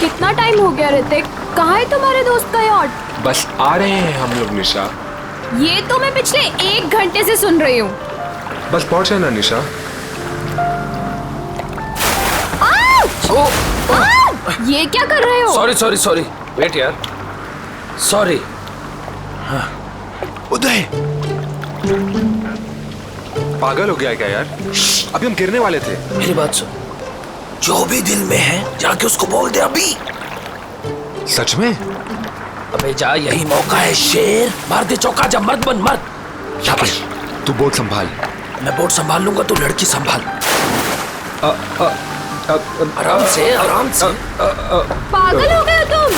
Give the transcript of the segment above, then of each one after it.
कितना टाइम हो गया ऋतिक? कहाँ है तुम्हारे दोस्त का यॉट? बस आ रहे हैं हम लोग निशा। ये तो मैं पिछले 1 घंटे से सुन रही हूँ। बस पहुंचे ना निशा। ये क्या कर रहे हो? सॉरी सॉरी सॉरी, वेट यार, सॉरी। उदय, पागल हो गया क्या यार? अभी हम गिरने वाले थे। मेरी बात सुन, जो भी दिल में है जाके उसको बोल दे अभी। सच में? अबे जा, यही मौका है शेर। मार दे चौका, जब मर्द बन मर्द। शाबाश, तू बोर्ड संभाल। मैं बोर्ड संभाल लूंगा, तू लड़की संभाल। आराम से आराम से। पागल हो गए तुम?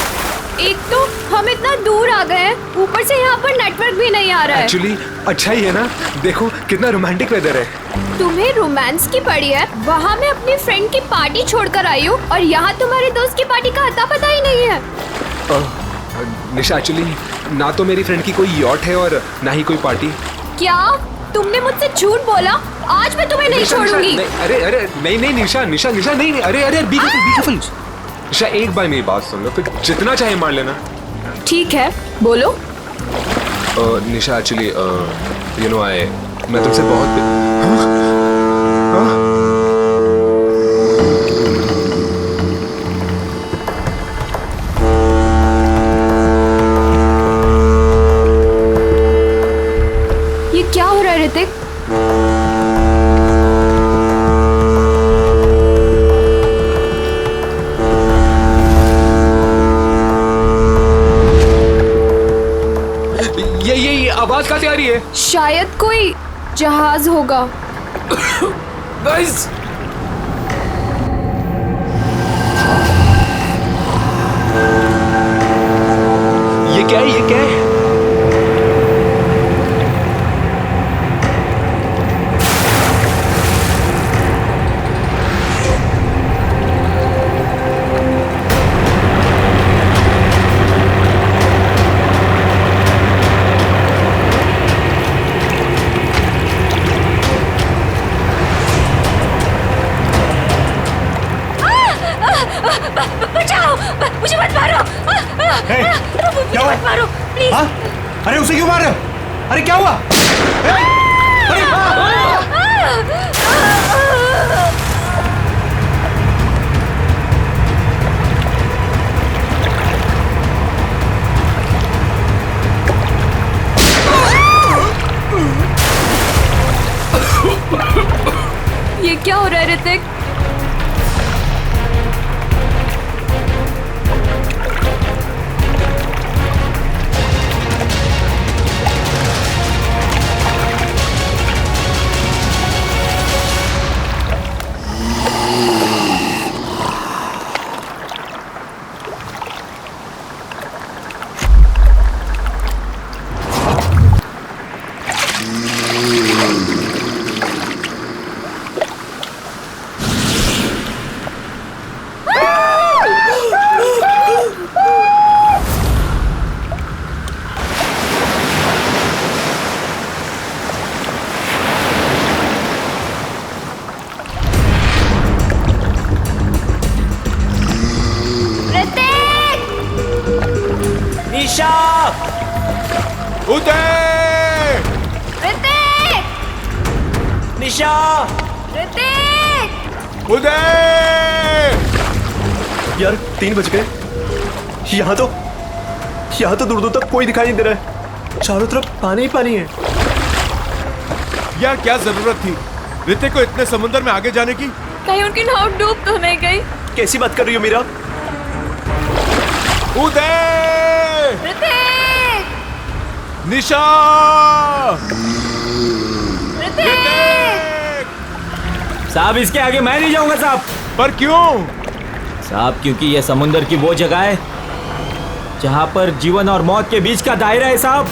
एक तो हम इतना दूर आ गए हैं, ऊपर से यहाँ पर नेटवर्क भी नहीं आ रहा है। एक्चुअली अच्छा ही है ना, देखो कितना रोमांटिक वेदर है। तुम्हें रोमांस की पड़ी है? वहाँ मैं अपनी फ्रेंड की पार्टी छोड़कर आई हूँ और यहाँ तुम्हारे दोस्त की पार्टी का अता पता ही नहीं है। निशा, एक्चुअली ना तो मेरी फ्रेंड की कोई यॉट है और ना ही कोई पार्टी। क्या तुमने मुझसे झूठ बोला? आज मैं तुम्हें नहीं छोड़ूंगी। अरे अरे नहीं नहीं निशा निशा निशा नहीं, अरे अरे बी केयरफुल निशा, एक बार मेरी बात सुन लो, फिर जितना चाहे मार लेना। ठीक है, बोलो। निशा, एक्चुअली यू नो मैं तुमसे बहुत ये क्या हो रहा है ऋतिक? ये आवाज कहाँ से आ रही है? शायद कोई जहाज होगा। गाइस, ये क्या है? ये क्या है? बचाओ, मुझे मत मारो। क्या हुआ? मत मारो प्लीज। हाँ? अरे उसे क्यों मार रहे हो? अरे क्या हुआ? ये क्या हो रहा है ऋतिक? निशा, उदय! ऋतिक! निशा, ऋतिक! उदय! यार 3 बज गए। यहाँ तो दूर दूर तक कोई दिखाई नहीं दे रहा है। चारों तरफ पानी ही पानी है। यार क्या जरूरत थी ऋतिक को इतने समुद्र में आगे जाने की? कहीं उनकी नाव डूब तो नहीं गई? कैसी बात कर रही हो मीरा? उदय! ऋतिक! निशा! ऋतिक! साहब, इसके आगे मैं नहीं जाऊंगा साहब। पर क्यों? साहब, क्योंकि यह समुंदर की वो जगह है जहां पर जीवन और मौत के बीच का दायरा है साहब।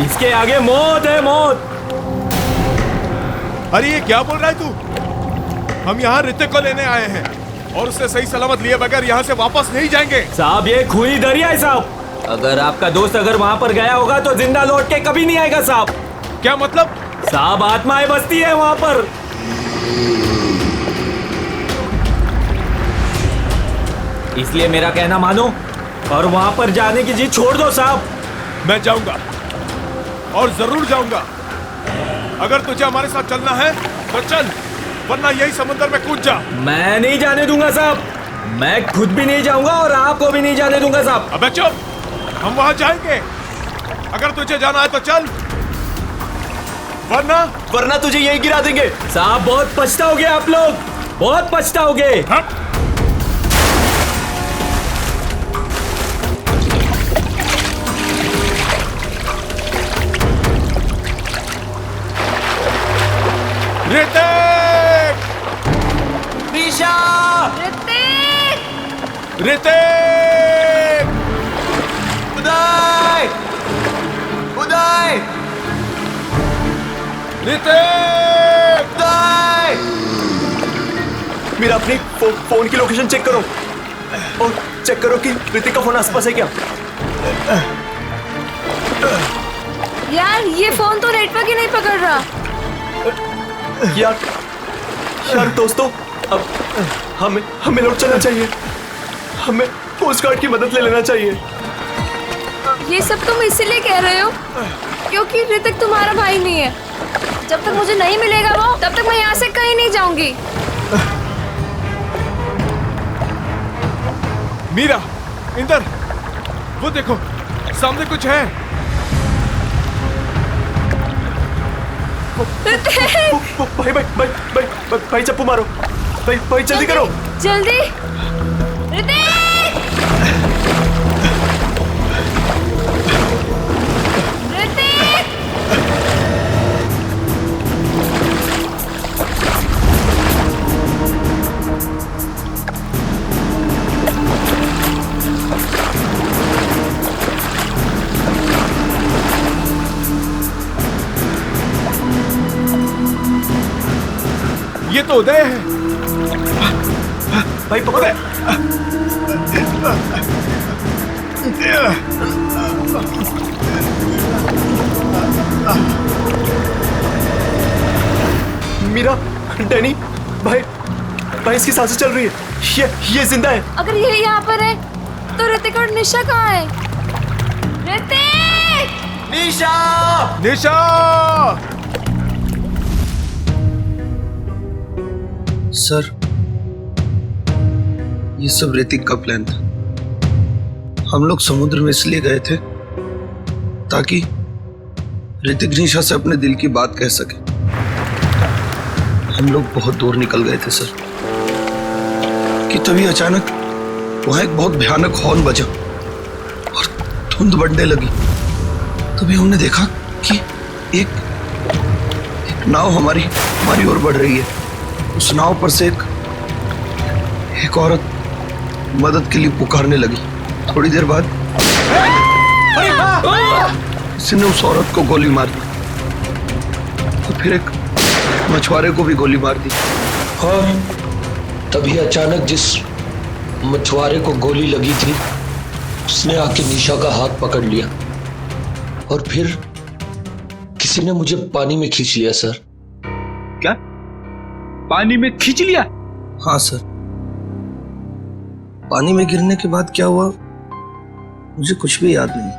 इसके आगे मौत है, मौत। अरे ये क्या बोल रहा है तू? हम यहाँ ऋतिक को लेने आए हैं और उसे सही सलामत लिए बगैर यहाँ से वापस नहीं जाएंगे। साहब, ये खूनी दरिया है साहब। अगर आपका दोस्त अगर वहाँ पर गया होगा तो जिंदा लौट के कभी नहीं आएगा साहब। क्या मतलब? साहब आत्माएं बसती है वहाँ पर। इसलिए मेरा कहना मानो और वहाँ पर जाने की जिद छोड़ दो साहब। मैं जाऊंगा और जरूर जाऊंगा। अगर तुझे हमारे साथ चलना है तो चल, वरना यही समुद्र में कूद जा। मैं नहीं जाने दूंगा साहब, मैं खुद भी नहीं जाऊंगा और आपको भी नहीं जाने दूंगा साहब। अबे चुप, हम वहां जाएंगे। अगर तुझे जाना है तो चल, वरना तुझे यही गिरा देंगे। साहब बहुत पछताओगे आप लोग, बहुत पछताओगे। हट। ऋतिक! निशा! ऋतिक! उदय! उदय! ऋतिक! उदय! मेरा अपनी फोन की लोकेशन चेक करो और चेक करो कि ऋतिक का फोन आसपास है क्या। यार ये फोन तो नेटवर्क ही नहीं पकड़ रहा। यार दोस्तों, अब हमें लौट चलना चाहिए। हमें कोस्ट गार्ड की मदद ले लेना चाहिए। ये सब तुम इसीलिए कह रहे हो क्योंकि ऋतिक तुम्हारा भाई नहीं है। जब तक मुझे नहीं मिलेगा वो, तब तक मैं यहाँ से कहीं नहीं जाऊंगी। मीरा, इंदर, वो देखो सामने कुछ है। भाई चप्पू मारो। भाई जल्दी करो, जल्दी। ऋतिक! ऋतिक! ये तो उदय है। भाई पकड़ो। मीरा, डैनी, भाई इसकी सांसें चल रही है। ये जिंदा है। अगर ये यहाँ पर है तो ऋतिक और निशा कहाँ है? ऋतिक! निशा! निशा! सर, ये सब ऋतिक का प्लान था। हम लोग समुद्र में इसलिए गए थे ताकि ऋतिक निशा से अपने दिल की बात कह सके। हम लोग बहुत दूर निकल गए थे सर कि तभी अचानक वहां एक बहुत भयानक हॉर्न बजा और धुंध बढ़ने लगी। तभी हमने देखा कि एक नाव हमारी ओर बढ़ रही है। उस नाव पर से एक औरत मदद के लिए पुकारने लगी। थोड़ी देर बाद किसी ने उस औरत को गोली मार दी, तो फिर एक मछुआरे को भी गोली मार दी। हाँ, तभी अचानक जिस मछुआरे को गोली लगी थी उसने आके निशा का हाथ पकड़ लिया और फिर किसी ने मुझे पानी में खींच लिया सर। क्या? पानी में खींच लिया? हाँ सर, पानी में गिरने के बाद क्या हुआ मुझे कुछ भी याद नहीं।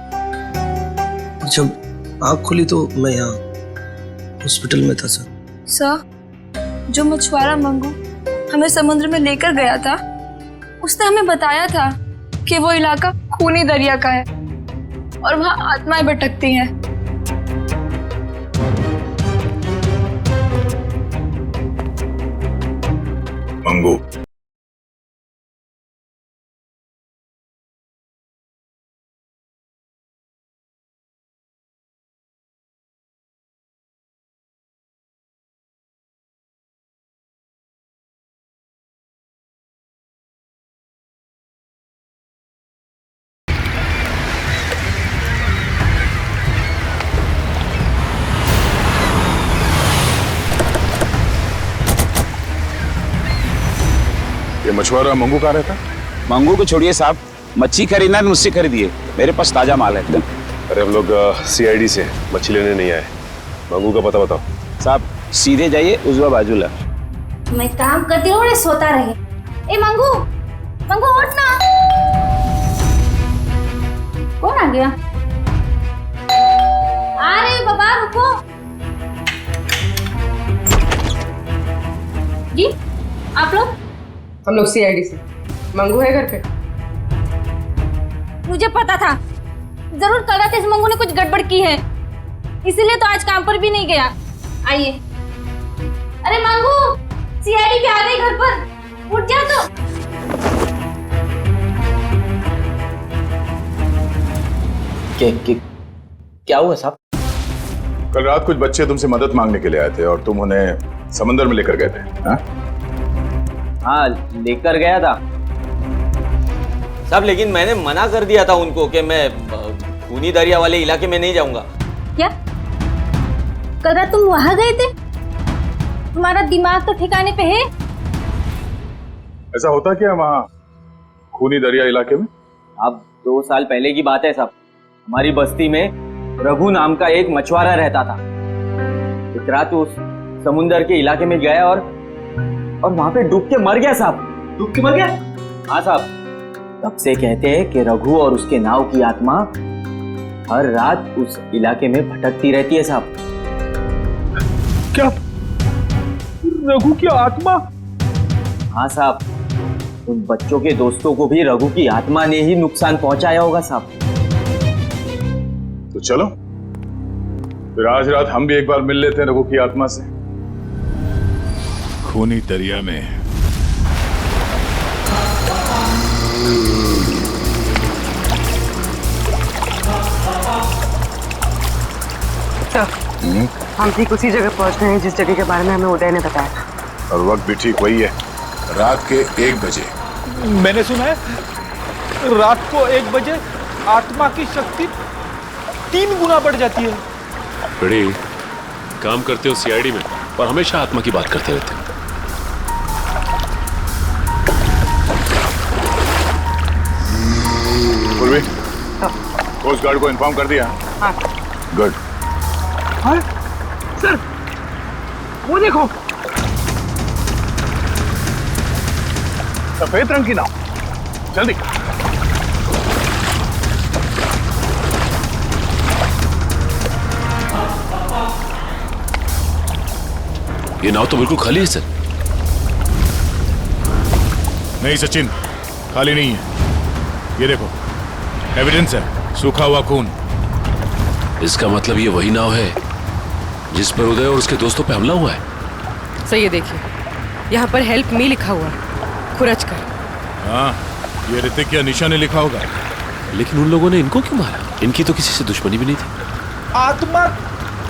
जब आँख खुली तो मैं यहाँ हॉस्पिटल में था सर। सर, जो मछुआरा मंगू हमें समुद्र में लेकर गया था, उसने हमें बताया था कि वो इलाका खूनी दरिया का है और वहाँ आत्माएं भटकती हैं। मंगू, ये मछुआरा मंगू कहाँ रहता? मंगू को छोड़िए साहब, मच्छी खरीदना तो मुझसे खरीदिए। मेरे पास ताजा माल है एकदम। अरे हम लोग सीआईडी से मच्छी लेने नहीं आए। मंगू का पता बताओ। साहब सीधे जाइए उजवा बाजूला। मैं काम करती हूँ और सोता रहे। ए मंगू, मंगू उठ ना। कौन आ गया? आ रहे बाबा, रुको। जी आप लोग? हम लोग सीआईडी से। मंगू है घर पे? मुझे पता था, जरूर कल रात इस मंगू ने कुछ गड़बड़ की है, इसीलिए तो आज काम पर भी नहीं गया। आइए। अरे मंगू, सीआईडी भी आ गई घर पर, उठ जा तो। क्या हुआ साहब? कल रात कुछ बच्चे तुमसे मदद मांगने के लिए आए थे और तुम उन्हें समंदर में लेकर गए थे। हाँ लेकर गया था साहब, लेकिन मैंने मना कर दिया था उनको कि मैं खूनी दरिया वाले इलाके में नहीं जाऊंगा। क्या कल रात तुम वहां गए थे? तुम्हारा दिमाग तो ठिकाने पे है? ऐसा होता क्या वहाँ खूनी दरिया इलाके में? अब 2 साल पहले की बात है साहब, हमारी बस्ती में रघु नाम का एक मछुआरा रहता था। एक रात उस समुंदर के इलाके में गया और वहां पे डूब के मर गया साहब। डूब के मर गया? हाँ साहब। तब से कहते हैं कि रघु और उसके नाव की आत्मा हर रात उस इलाके में भटकती रहती है साहब। क्या रघु की आत्मा? हाँ साहब, उन बच्चों के दोस्तों को भी रघु की आत्मा ने ही नुकसान पहुंचाया होगा साहब। तो चलो फिर आज रात हम भी एक बार मिल लेते हैं रघु की आत्मा से। खूनी दरिया में हम ठीक उसी जगह पहुंच गए हैं जिस जगह के बारे में हमें उदय ने बताया था। और वक्त भी ठीक वही है, रात के 1 बजे। मैंने सुना है रात को 1 बजे आत्मा की शक्ति 3 गुना बढ़ जाती है। बड़े काम करते हो सीआईडी में और हमेशा आत्मा की बात करते रहते हो। पूर्वी, कोस्ट गार्ड को इन्फॉर्म कर दिया? हाँ। गुड। हाँ? सर वो देखो, सफेद रंग की नाव, जल्दी। ये नाव तो बिल्कुल खाली है सर। नहीं सचिन, खाली नहीं है। ये देखो, एविडेंस है, सूखा हुआ खून। इसका मतलब ये वही नाव है जिस पर उदय और उसके दोस्तों पे हमला हुआ है। सर ये देखिए, यहाँ पर हेल्प मी लिखा हुआ है, खुरच कर। हाँ, ये ऋतिक या निशा ने लिखा होगा। लेकिन उन लोगों ने इनको क्यों मारा? इनकी तो किसी से दुश्मनी भी नहीं थी। आत्मा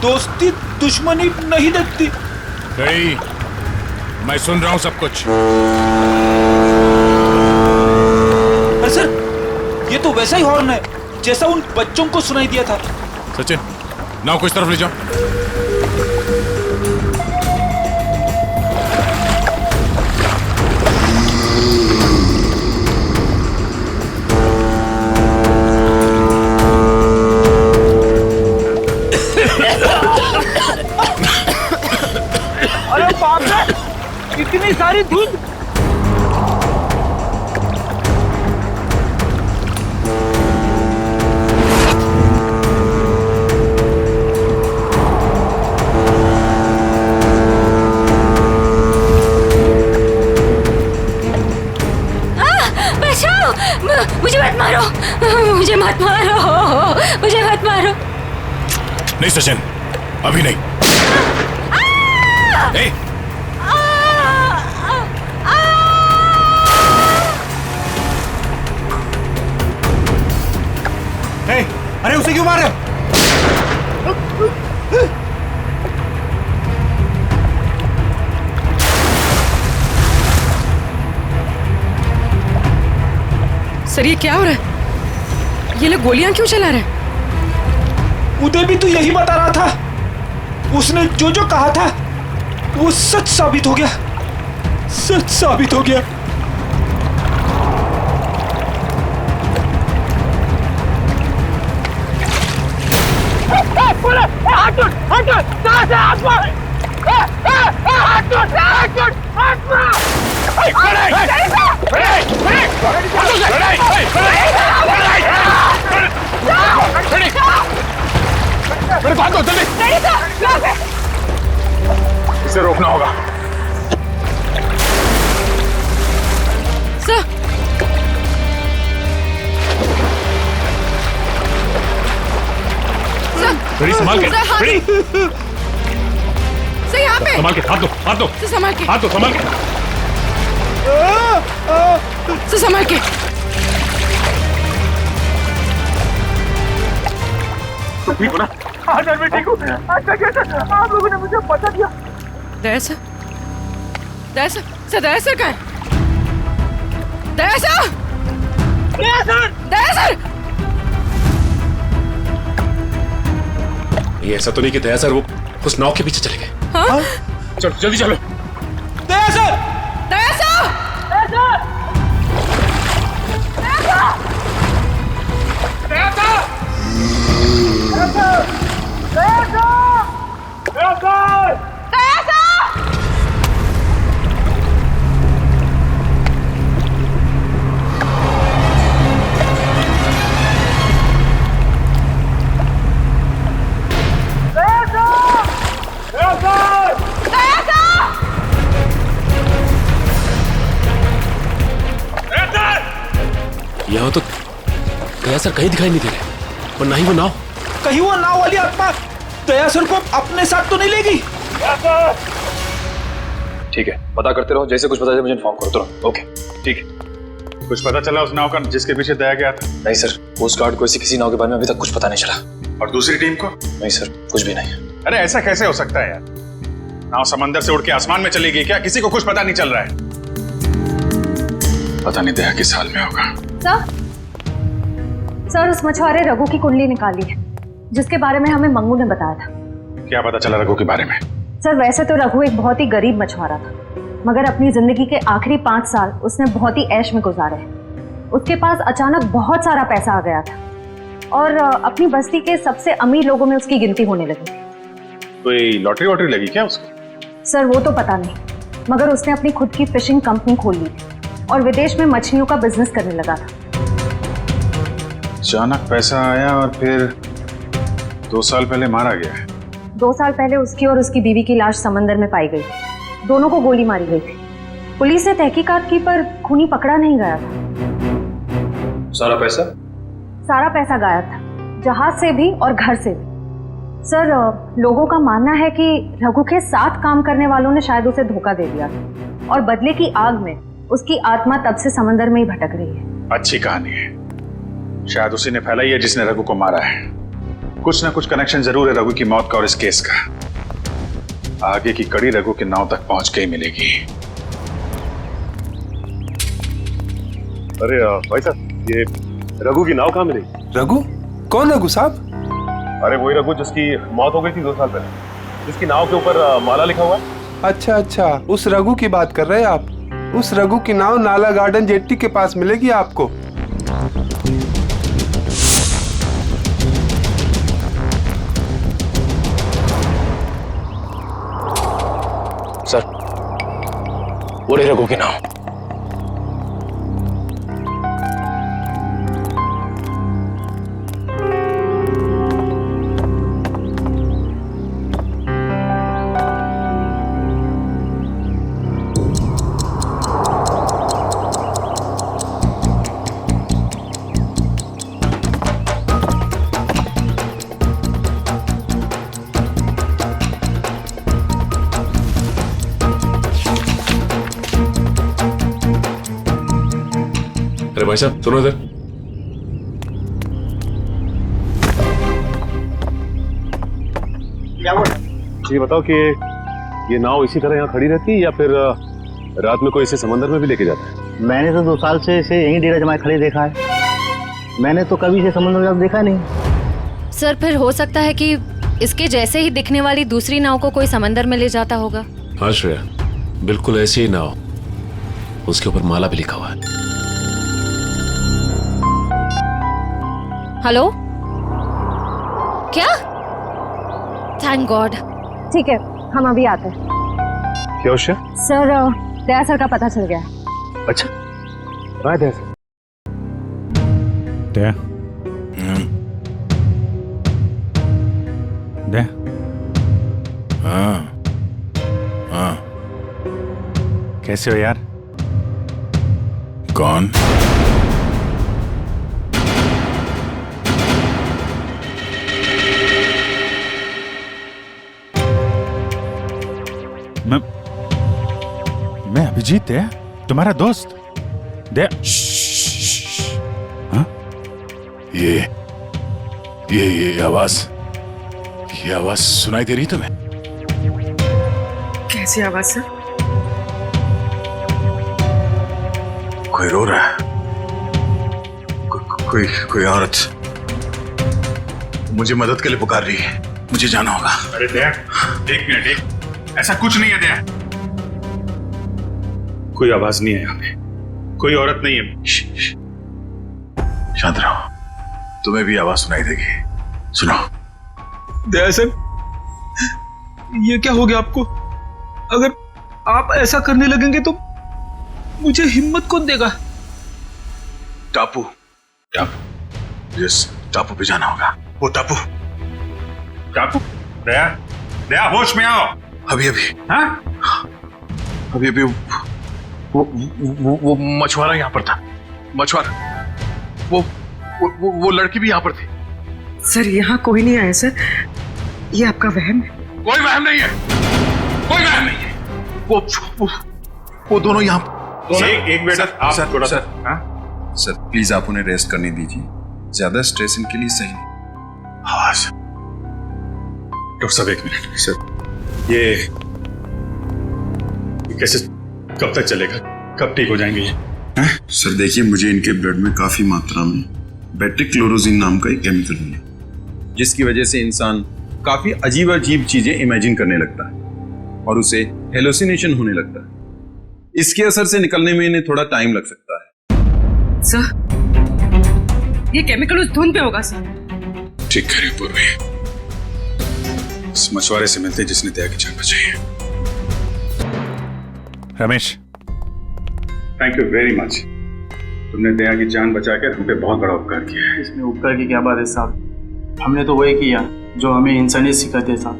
दोस्ती दुश्मनी नहीं देखती। गई, मैं सुन रहा हूं सब कुछ। पर सर, ये तो वैसा ही हॉर्न है जैसा उन बच्चों को सुनाई दिया था। सचिन, नाव को इस तरफ ले जाओ। अरे बाप रे, इतनी सारी धुंध। मुझे मत मारो, मुझे मत मारो, मुझे मत मारो। नहीं सचिन, अभी नहीं। ए! अरे उसे क्यों मार रहे हो? सर ये क्या हो रहा है? ये लोग गोलियां क्यों चला रहे हैं? उदय भी तो यही बता रहा था। उसने जो जो कहा था वो सच साबित हो गया, सच साबित हो गया। इसे रोकना होगा। सर रेडी, संभाल के। रेडी, सर यहाँ पे संभाल के, हाथ दो, हाथ दो, सर संभाल के, हाथ दो, संभाल के। सर संभाल के। ठीक हो ना? हाँ सर, मैं ठीक हूँ। अच्छा क्या सर, आप लोगों ने मुझे बता दिया। दया सर, दया सर, सर दया सर कहाँ है? दया सर, दया सर, दया सर। ये ऐसा तो नहीं कि दया सर वो उस नाव के पीछे चले गए? हाँ? चलो जल्दी चलो। दया सर, दया सर, दया सर, दया सर, दया सर, दया सर, दया सर, दया सर। यहाँ तो दया सर कहीं दिखाई नहीं दे रहे, और ना ही वो नाव। कहीं वो नाव वाली आत्मा दया सर को अपने साथ तो नहीं लेगी? ठीक है, पता करते रहो, जैसे कुछ पता चले मुझे इन्फॉर्म करो तुरंत। ओके, ठीक है। कुछ पता चला उस नाव का जिसके पीछे दया गया था? नहीं सर, कोस्ट गार्ड को किसी नाव के बारे में अभी तक कुछ पता नहीं चला। और दूसरी टीम को? नहीं सर, कुछ भी नहीं। अरे ऐसा कैसे हो सकता है यार? नाव समंदर से उड़ के आसमान में चली गई क्या? किसी को कुछ पता नहीं चल रहा है। पता नहीं दया किस हाल में होगा। सर उस मछुआरे रघु की कुंडली निकाली है, जिसके बारे में हमें मंगू ने बताया था। क्या पता चला रघु के बारे में? सर वैसे तो रघु एक बहुत ही गरीब मछुआरा था, मगर अपनी जिंदगी के आखिरी 5 साल उसने बहुत ही ऐश में गुजारे। उसके पास अचानक बहुत सारा पैसा आ गया था और अपनी बस्ती के सबसे अमीर लोगों में उसकी गिनती होने लगी थी। कोई लॉटरी वॉटरी लगी क्या उसको? सर वो तो पता नहीं, मगर उसने अपनी खुद की फिशिंग कंपनी खोल ली थी और विदेश में मछलियों का बिजनेस करने लगा था। अचानक पैसा आया और फिर 2 साल पहले मारा गया है। 2 साल पहले उसकी और उसकी बीवी की लाश समंदर में पाई गई थी। दोनों को गोली मारी गई थी। पुलिस ने तहकीकात की पर खूनी पकड़ा नहीं गया था। सारा पैसा? सारा पैसा गायब था, जहाज से भी और घर से भी। सर लोगों का मानना है कि रघु के साथ काम करने वालों ने शायद उसे धोखा दे दिया और बदले की आग में उसकी आत्मा तब से समंदर में ही भटक रही है। अच्छी कहानी है, शायद उसी ने फैलाई है जिसने रघु को मारा है। कुछ ना कुछ कनेक्शन जरूर है रघु की मौत का और इस केस का। आगे की कड़ी रघु के नाव तक पहुंच के ही मिलेगी। अरे भाई साहब, ये रघु की नाव कहाँ मिली? रघु? कौन रघु साहब? अरे वही रघु जिसकी मौत हो गई थी 2 साल पहले, जिसकी नाव के ऊपर माला लिखा हुआ है। अच्छा अच्छा, उस रघु की बात कर रहे हैं आप। उस रघु की नाव नाला गार्डन जेट्टी के पास मिलेगी आपको। सर, वो रघु की नाव। अरे भाई साहब सुनो इधर। ये बताओ कि ये नाव इसी तरह यहाँ खड़ी रहती है या फिर रात में कोई इसे समंदर में भी लेके जाता है? मैंने तो 2 साल से इसे यहीं डेरा जमाए खड़े देखा है। मैंने तो कभी इसे समुद्र में देखा नहीं। सर फिर हो सकता है कि इसके जैसे ही दिखने वाली दूसरी नाव को कोई समंदर में ले जाता होगा। हाँ श्रेया, बिल्कुल ऐसी ही नाव, उसके ऊपर माला भी लिखा हुआ है। हेलो, क्या? Thank God. ठीक है, हम अभी आते हैं। क्या उसे? सर दया सर का पता चल गया। अच्छा बाय दया सर। दया दया हाँ हाँ कैसे हो यार? कौन? मैं अभिजीत है, तुम्हारा दोस्त। दया हाँ? ये आवाज सुनाई दे रही तुम्हें? कैसी आवाज सर? कोई रो रहा है, कोई औरत मुझे मदद के लिए पुकार रही है, मुझे जाना होगा। अरे दया, एक मिनट, ऐसा कुछ नहीं है दया। कोई आवाज नहीं है यहाँ पे, कोई औरत नहीं है। शांत रहो, तुम्हें भी आवाज सुनाई देगी, सुनो। दया सर, ये क्या हो गया आपको? अगर आप ऐसा करने लगेंगे तो मुझे हिम्मत कौन देगा? टापू, यस, टापू पे जाना होगा। वो टापू दया होश में आओ। अभी हाँ? अभी वो मछुआरा यहाँ पर था। मछुआरा, वो लड़की भी यहाँ पर थी। सर यहाँ कोई नहीं आया सर, ये आपका वहम है। कोई वहम नहीं है, कोई वहम नहीं है। वो दोनों यहाँ। एक मिनट, आप थोड़ा सा। सर प्लीज आप उन्हें रेस्ट करने दीजिए, ज्यादा स्ट्रेस इनके लिए सही नहीं। हाँ सर। डॉक्टर साहब एक मिनट सर, ये कैसे, कब तक चलेगा, कब ठीक हो जाएंगे ये? सर देखिए, मुझे इनके ब्लड में काफी मात्रा में बेट्रिक्लोरोजिन नाम का एक केमिकल मिला, जिसकी वजह से इंसान काफी अजीब अजीब चीजें इमेजिन करने लगता है और उसे हेलुसिनेशन होने लगता है। इसके असर से निकलने में इन्हें थोड़ा टाइम लग सकता है। सर ये केमिकल उस धुन पे होगा सर। ठीक कह रही हो पूर्वी, इस मछुआरे से मिलते जिसने दया की जान बचाई है। Ramesh, thank you very much, तुमने दया की जान बचा के हम पे बहुत बड़ा उपकार किया है। इसमें उपकार की क्या बात है साहब, हमने तो वही किया जो हमें इंसानियत सिखाते साहब।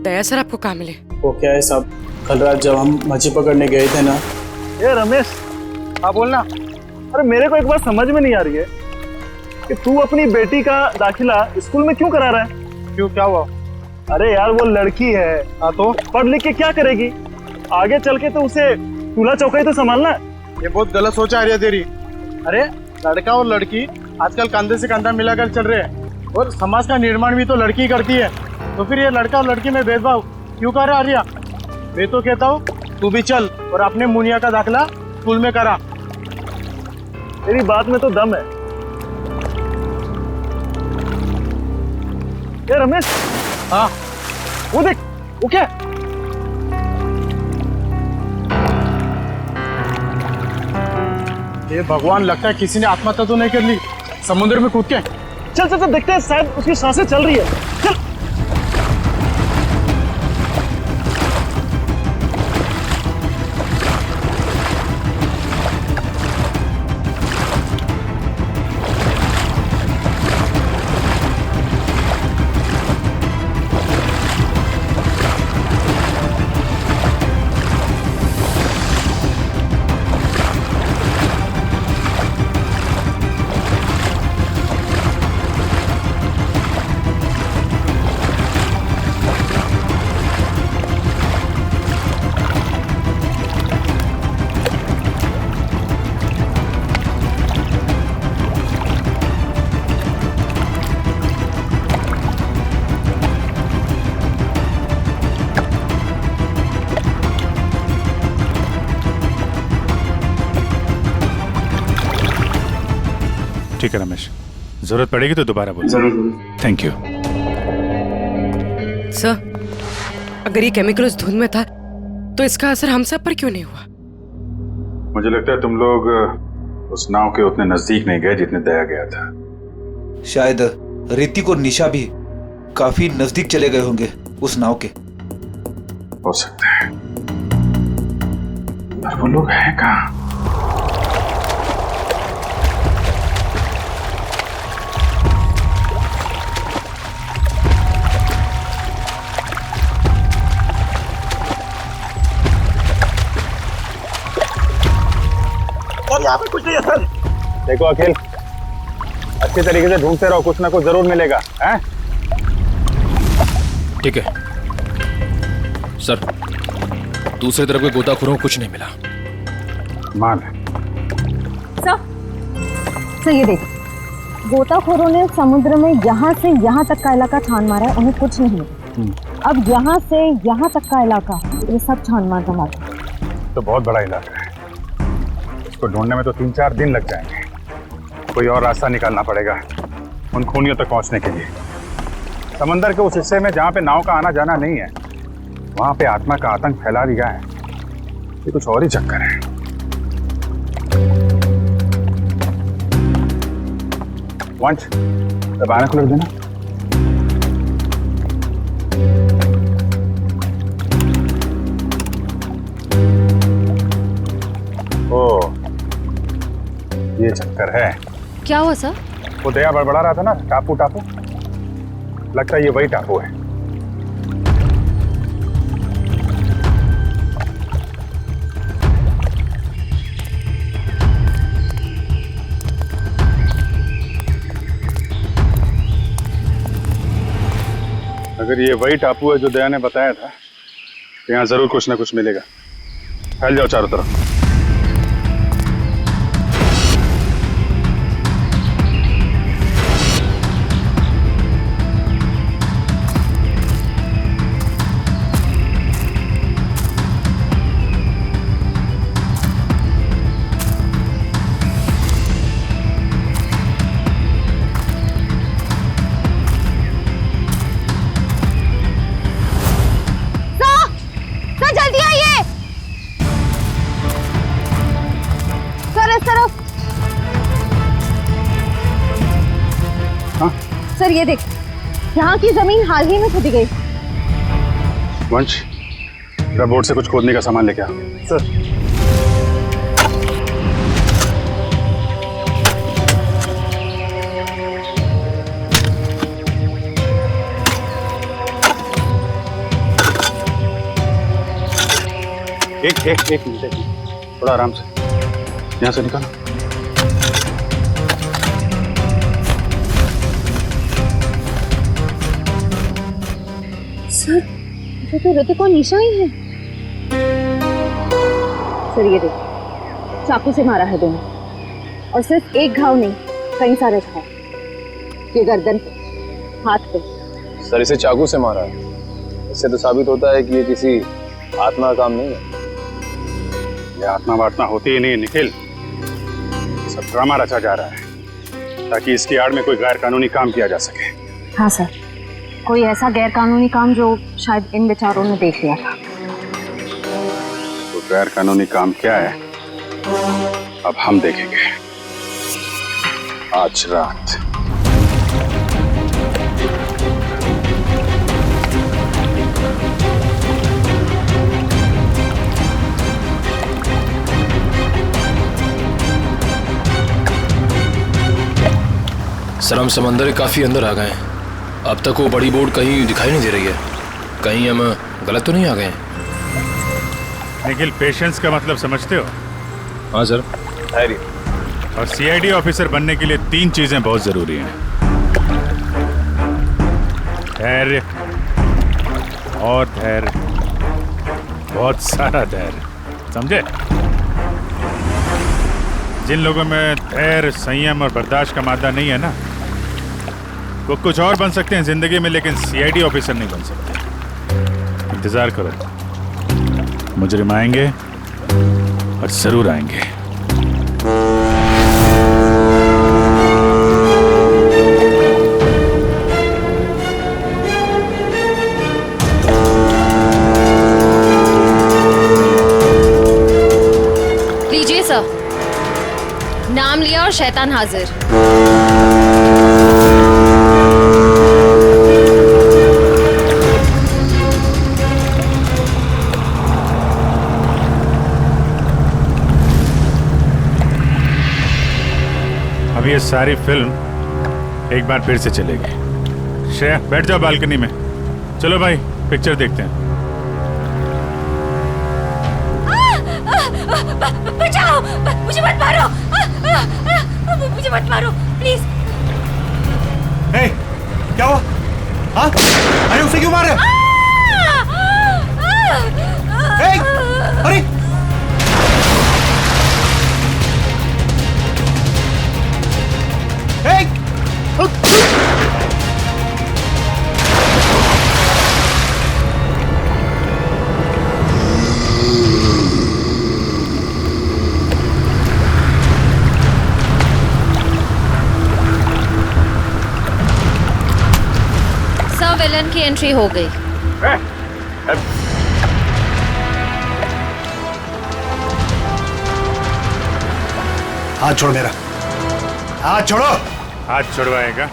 दया सर आपको कहाँ मिले? वो क्या है साहब, कल रात जब हम मछली पकड़ने गए थे ना। ए रमेश, हाँ बोलना। अरे मेरे को एक बात समझ में नहीं आ रही है कि तू अपनी बेटी का दाखिला स्कूल में क्यों करा रहा है? क्यों, क्या हुआ? अरे यार वो लड़की है, हाँ तो पढ़ लिख के क्या करेगी? आगे चल के तो उसे चूल्हा चौका ही तो संभालना है। ये बहुत गलत सोच आ रही है तेरी। अरे लड़का और लड़की आजकल कंधे से कंधा मिलाकर चल रहे हैं और समाज का निर्माण भी तो लड़की करती है, तो फिर ये लड़का और लड़की में भेदभाव क्यों कर रहा है आर्या? मैं तो कहता हूँ तू भी चल और अपने मुनिया का दाखिला स्कूल में करा। तेरी बात में तो दम है। ये रमेश, हाँ वो देख, वो क्या? ये भगवान, लगता है किसी ने आत्महत्या तो नहीं कर ली समुद्र में कूद के। चल चल चल देखते हैं, शायद उसकी सांसें चल रही है। चल। ठीक है रमेश, जरूरत पड़ेगी तो दोबारा बोल। जरूर। Thank you. सर अगर ये केमिकल उस धुन में था तो इसका असर हम सब पर क्यों नहीं हुआ? मुझे लगता है तुम लोग उस नाव के उतने नजदीक नहीं गए जितने दया गया था। शायद ऋतिक और निशा भी काफी नजदीक चले गए होंगे उस नाव के। हो सकता है। पर वो लोग हैं कहाँ? और यहाँ पे कुछ नहीं है सर। देखो अखिल, अच्छी तरीके से ढूंढते रहो, कुछ ना कुछ जरूर मिलेगा। हैं? ठीक है सर, दूसरी तरफ के गोताखोरों को कुछ नहीं मिला। मान सर ये देख, गोताखोरों ने समुद्र में यहाँ से यहाँ तक का इलाका छान मारा है, उन्हें कुछ नहीं मिला। अब यहाँ से यहाँ तक का इलाका ये सब छान मार हमारा। तो बहुत बड़ा इलाका है, इसको ढूंढने में तो 3-4 दिन लग जाएंगे। कोई और रास्ता निकालना पड़ेगा उन खूनियों तक पहुंचने के लिए। समंदर के उस हिस्से में जहाँ पे नाव का आना जाना नहीं है, वहां पे आत्मा का आतंक फैला दिया है। ये कुछ और ही चक्कर है। वंश, बायनोकुलर देना। ओ, ये चक्कर है। क्या हुआ सर? वो दया बड़बड़ा रहा था ना, टापू टापू, लगता है ये वही टापू है। अगर ये वही टापू है जो दया ने बताया था, तो यहाँ जरूर कुछ ना कुछ मिलेगा। फैल जाओ चारों तरफ। जल्दी आइए सर, इस तरफ। हाँ? सर ये देख, यहाँ की जमीन हाल ही में खुदी गई। वंश, बोट से कुछ खोदने का सामान लेके आ। सर। एक मिनट, थोड़ा आराम से, यहाँ से निकालो। सर ये तो ऋतिक और निशा ही है। सर ये देख, चाकू से मारा है दोनों, और सिर्फ एक घाव नहीं, कई सारे घाव, ये गर्दन पे, हाथ पे। सर इसे चाकू से मारा है, इससे तो साबित होता है कि ये किसी आत्मा का काम नहीं है। ये आत्मा वात्मा होती ही नहीं निखिल, सब ड्रामा रचा जा रहा है ताकि इसकी आड़ में कोई गैर कानूनी काम किया जा सके। हाँ सर, कोई ऐसा गैर कानूनी काम जो शायद इन बेचारों ने देख लिया था। तो गैर कानूनी काम क्या है, अब हम देखेंगे आज रात। सर हम समंदर के काफी अंदर आ गए हैं, अब तक वो बड़ी बोट कहीं दिखाई नहीं दे रही है। कहीं हम गलत तो नहीं आ गए? निखिल, पेशेंस का मतलब समझते हो? हाँ सर। धैर्य। और सीआईडी ऑफिसर बनने के लिए 3 चीजें बहुत जरूरी हैं। धैर्य और धैर्य, बहुत सारा धैर्य, समझे? जिन लोगों में धैर्य, संयम और बर्दाश्त का मादा नहीं है ना, वो कुछ और बन सकते हैं जिंदगी में, लेकिन सीआईडी ऑफिसर नहीं बन सकते। इंतजार करो, मुजरिम आएंगे और जरूर आएंगे। लीजिए सर, नाम लिया और शैतान हाजिर। ये सारी फिल्म एक बार फिर से चलेगी। श्रेया बैठ जाओ बालकनी में। चलो भाई पिक्चर देखते हैं। बचाओ, मुझे मत मारो, मुझे मत मारो प्लीज। हे, क्या हुआ? हाँ? अरे उसे क्यों मार रहे हो? हे, अरे सब विलन की एंट्री हो गई। हाथ छोड़ मेरा, हाथ छोड़ो। हाथ छुड़वाएगा?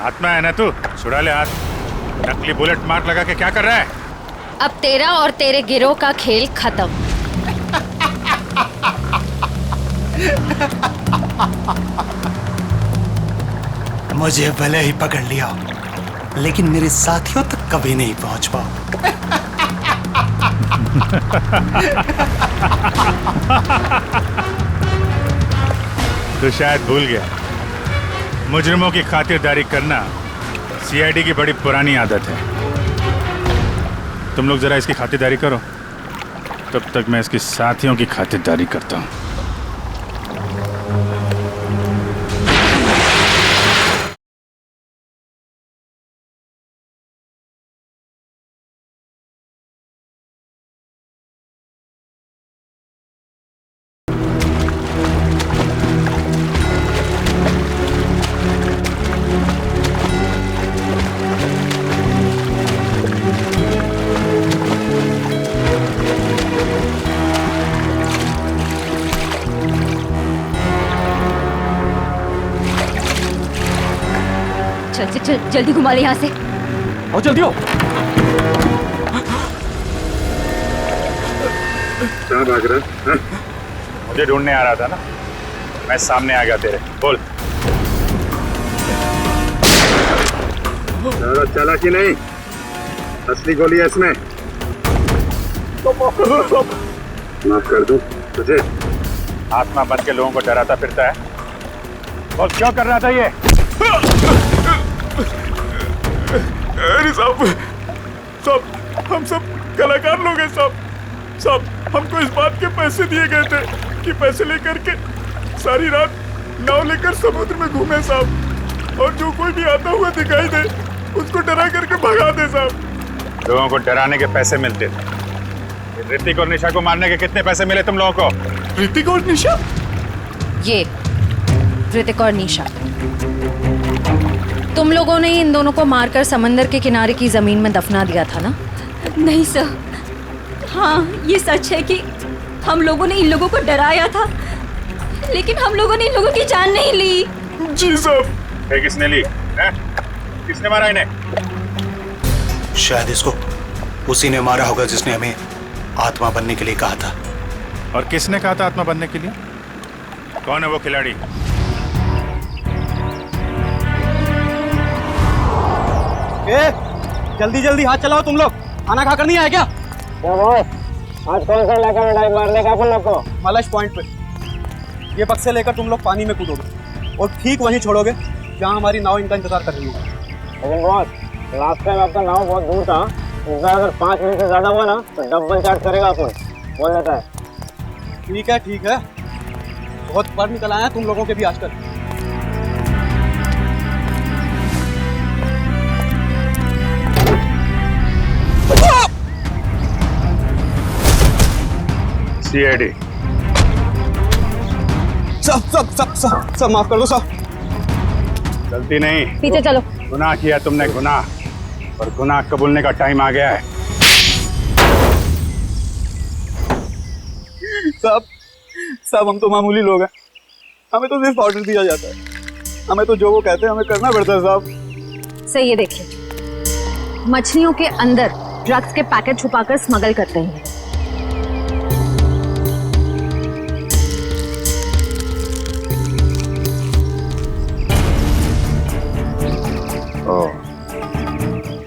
आत्मा है ना तू, छुड़ा ले हाथ। नकली बुलेट मार्क लगा के क्या कर रहा है? अब तेरा और तेरे गिरोह का खेल खत्म। मुझे भले ही पकड़ लिया, लेकिन मेरे साथियों तक कभी नहीं पहुंच पाओ। तो शायद भूल गया, मुजरिमों की खातिरदारी करना सीआईडी की बड़ी पुरानी आदत है। तुम लोग जरा इसकी खातिरदारी करो, तब तक मैं इसके साथियों की खातिरदारी करता हूँ। चल चल जल्दी घुमा ले यहाँ से। और जल्दी हो। कहाँ भाग रहा है? मुझे ढूंढने आ रहा था ना, मैं सामने आ गया तेरे। बोल। ज्यादा चालाकी नहीं, असली गोली है इसमें। माफ कर दूं तुझे? आत्मा बन के लोगों को डराता फिरता है। बोल क्यों कर रहा था ये? अरे साहब, हम सब कलाकार लोग हैं साहब, हमको इस बात के पैसे दिए गए थे कि पैसे लेकर के सारी रात नाव लेकर समुद्र में घूमे साहब, और जो कोई भी आता हुआ दिखाई दे उसको डरा करके भगा दे साहब। लोगों को डराने के पैसे मिलते थे। ऋतिक और निशा को मारने के कितने पैसे मिले तुम लोगों को? ऋतिक और निशा? ये ऋतिक और निशा, तुम लोगों ने इन दोनों को मारकर समंदर के किनारे की जमीन में दफना दिया था ना? नहीं सर, हाँ ये सच है कि हम लोगों ने इन लोगों को डराया था, लेकिन हम लोगों ने इन लोगों की जान नहीं ली। जी साहब। फिर किसने ली है? किसने मारा इन्हें? शायद इसको उसी ने मारा होगा जिसने हमें आत्मा बनने के लिए कहा था। और किसने कहा था आत्मा बनने के लिए? कौन है वो खिलाड़ी? जल्दी जल्दी हाथ चलाओ तुम लोग, खाना खाकर नहीं आए क्या? आज कौन सा इलाका में डाइव मारने का अपन लोग को? मलश पॉइंट पे। ये बक्से लेकर तुम लोग पानी में कूदोगे और ठीक वहीं छोड़ोगे जहाँ हमारी नाव इनका इंतजार कर रही है। लेकिन बॉस, लास्ट टाइम आपका नाव बहुत दूर था, इस बार अगर 5 मिनट से ज्यादा हुआ ना तो डबल चार्ज करेगा अपन, बोल देता है। ठीक है, बहुत पर निकल आया तुम लोगों के भी आजकल। सीआईडी। सब माफ कर दो साहब। गलती नहीं, पीछे चलो। गुनाह किया तुमने, गुनाह, और गुनाह कबूलने का टाइम आ गया है। साहब हम तो मामूली लोग हैं, हमें तो सिर्फ ऑर्डर दिया जाता है, हमें तो जो वो कहते हैं हमें करना पड़ता है साहब। सही है, देखिए मछलियों के अंदर ड्रग्स के पैकेट छुपाकर स्मगल करते हैं।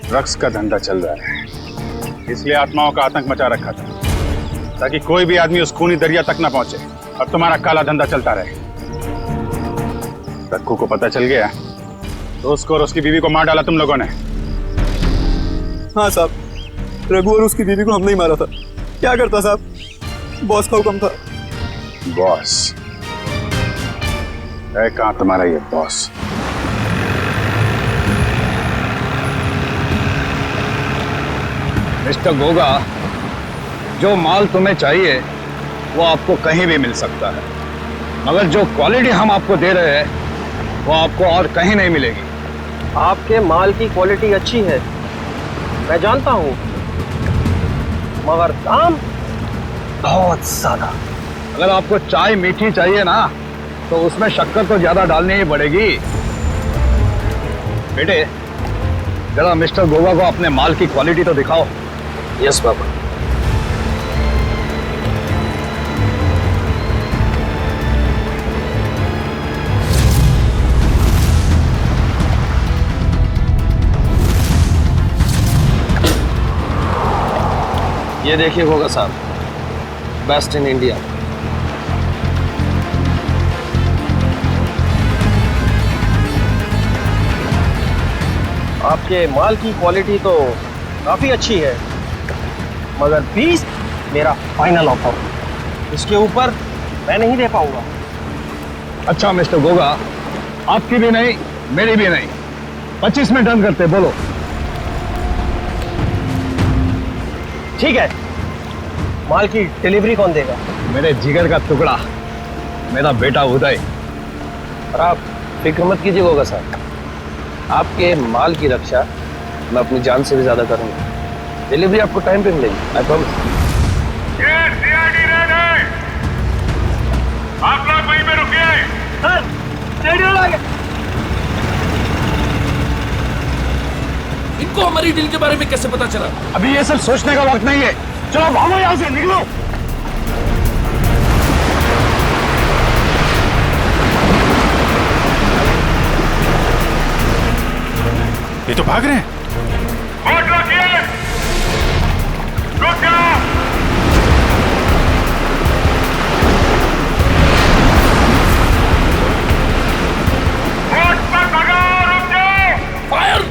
ड्रग्स का धंधा चल रहा है, इसलिए आत्माओं का आतंक मचा रखा था ताकि कोई भी आदमी उस खूनी दरिया तक ना पहुंचे और तुम्हारा काला धंधा चलता रहे। रक्कू को पता चल गया तो उसको और उसकी बीवी को मार डाला तुम लोगों ने। हाँ साहब, रघु और उसकी बीवी को हमने ही मारा था। क्या करता साहब, बॉस का हुक्म था। बॉस है कहां तुम्हारा ये बॉस? मिस्टर गोगा, जो माल तुम्हें चाहिए वो आपको कहीं भी मिल सकता है, मगर जो क्वालिटी हम आपको दे रहे हैं वो आपको और कहीं नहीं मिलेगी। आपके माल की क्वालिटी अच्छी है, मैं जानता हूँ, मगर दाम बहुत ज्यादा। अगर आपको चाय मीठी चाहिए ना तो उसमें शक्कर तो ज्यादा डालनी ही पड़ेगी। बेटे, जरा मिस्टर गोगा को अपने माल की क्वालिटी तो दिखाओ। यस बाबा। ये देखिए गोगा साहब, बेस्ट इन इंडिया। आपके माल की क्वालिटी तो काफी अच्छी है, मगर 20 मेरा फाइनल ऑफर, इसके ऊपर मैं नहीं दे पाऊंगा। अच्छा मिस्टर गोगा, आपकी भी नहीं मेरी भी नहीं, 25 में डन करते, बोलो। ठीक है, माल की डिलीवरी कौन देगा? मेरे जिगर का टुकड़ा, मेरा बेटा उदय। और आप फिक्र मत कीजिए गोगा साहब, आपके माल की रक्षा मैं अपनी जान से भी ज्यादा करूंगा। डिलीवरी आपको टाइम पे मिलेगी, आई प्रॉमिस। आप लोग वहीं पे रुकिए। इनको हमारी डील के बारे में कैसे पता चला? अभी ये सब सोचने का वक्त नहीं है, चलो भागो यहाँ से, निकलो। ये तो भाग रहे हैं। फायर!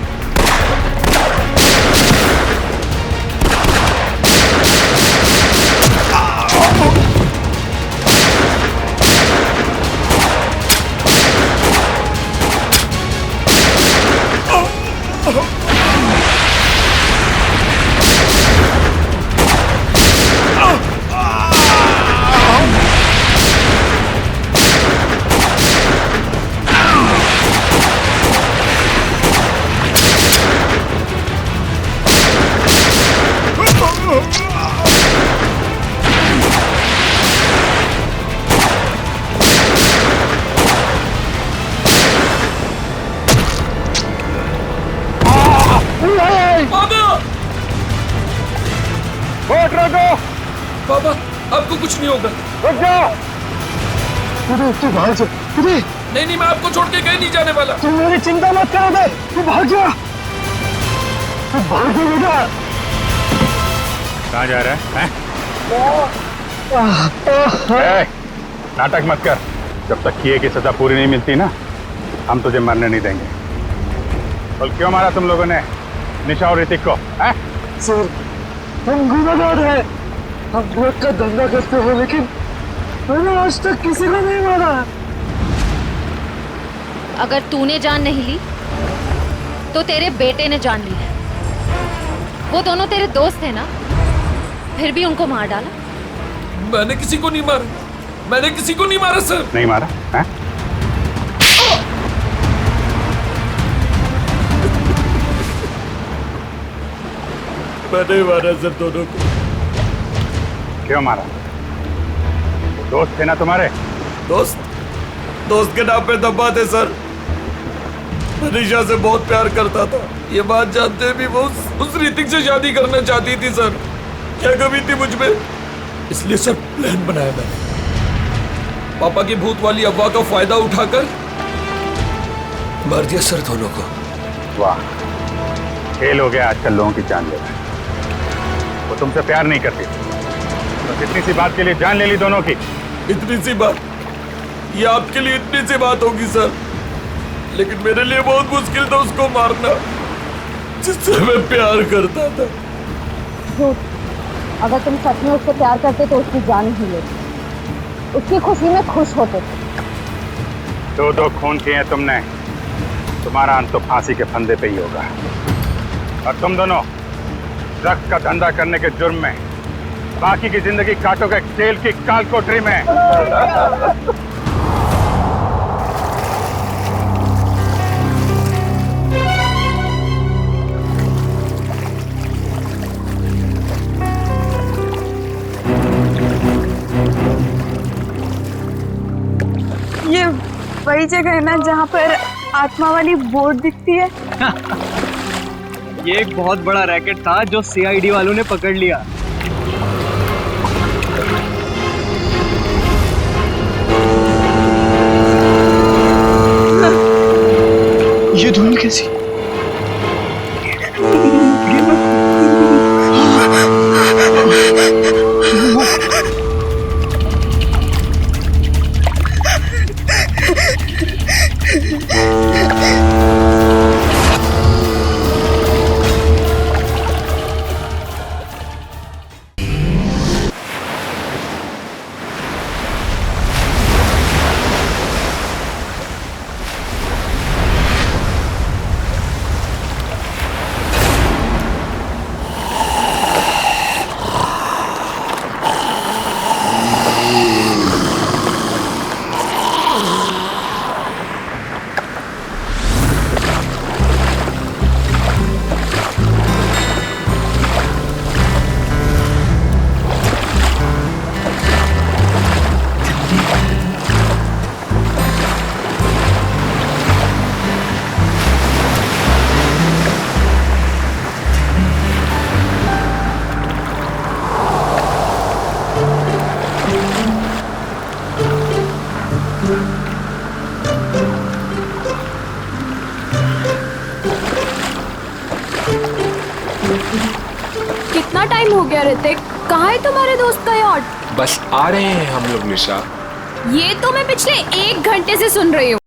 बाबा, आपको कुछ नहीं होगा। रुक जाओ। तू भाग जा। नहीं, मैं आपको छोड़ के कहीं नहीं जाने वाला। तुम मेरी चिंता मत करो बे, तू भाग जा। तू भाग जा बेटा। कहाँ जा रहा है? नाटक मत कर, जब तक किए की सजा पूरी नहीं मिलती ना, हम तुझे मरने नहीं देंगे। बोल, क्यों मारा तुम लोगों ने निशा और ऋतिक को? सर, हम गुनहगार हैं, हम ड्रग का धंधा करते हैं, लेकिन मैंने आज तक किसी को नहीं मारा। अगर तूने जान नहीं ली तो तेरे बेटे ने जान ली है। वो दोनों तेरे दोस्त थे ना, फिर भी उनको मार डाला। मैंने किसी को नहीं मारा, मैंने किसी को नहीं मारा सर। नहीं मारा है? मैंने मारा सर दोनों को। क्यों मारा? दोस्त थे ना तुम्हारे? दोस्त के नाम पे दबा थे सर। मनीषा से बहुत प्यार करता था, ये बात जानते भी वो उस ऋतिक से शादी करना चाहती थी सर। क्या कमी थी मुझ में, इसलिए सर प्लान बनाया मैंने। पापा की भूत वाली अफवाह का फायदा उठाकर मार दिया सर दोनों को। वाह, खेल हो गया आजकल लोगों की जान लेना। वो तुमसे प्यार नहीं करती, बस इतनी सी बात के लिए जान ले ली दोनों की। इतनी सी बात? ये आपके लिए इतनी सी बात होगी सर, लेकिन मेरे लिए बहुत मुश्किल था उसको मारना जिससे मैं प्यार करता था। झूठ। अगर तुम सच में उससे प्यार करते तो उसकी जान ही लेते, उसकी खुशी में खुश होते। दो खून किए हैं तुमने, तुम्हारा अंत तो फांसी के फंदे पे ही होगा। और तुम दोनों ड्रग्स का धंधा करने के जुर्म में बाकी की जिंदगी काटोगे जेल की काल कोठरी में। ये वही जगह है ना जहाँ पर आत्मा वाली बोर्ड दिखती है? ये एक बहुत बड़ा रैकेट था जो सीआईडी वालों ने पकड़ लिया। ये धुन कैसी? कितना टाइम हो गया ऋतिक? कहाँ है तुम्हारे दोस्त का यॉट? बस आ रहे हैं हम लोग निशा। ये तो मैं पिछले 1 घंटे से सुन रही हूँ।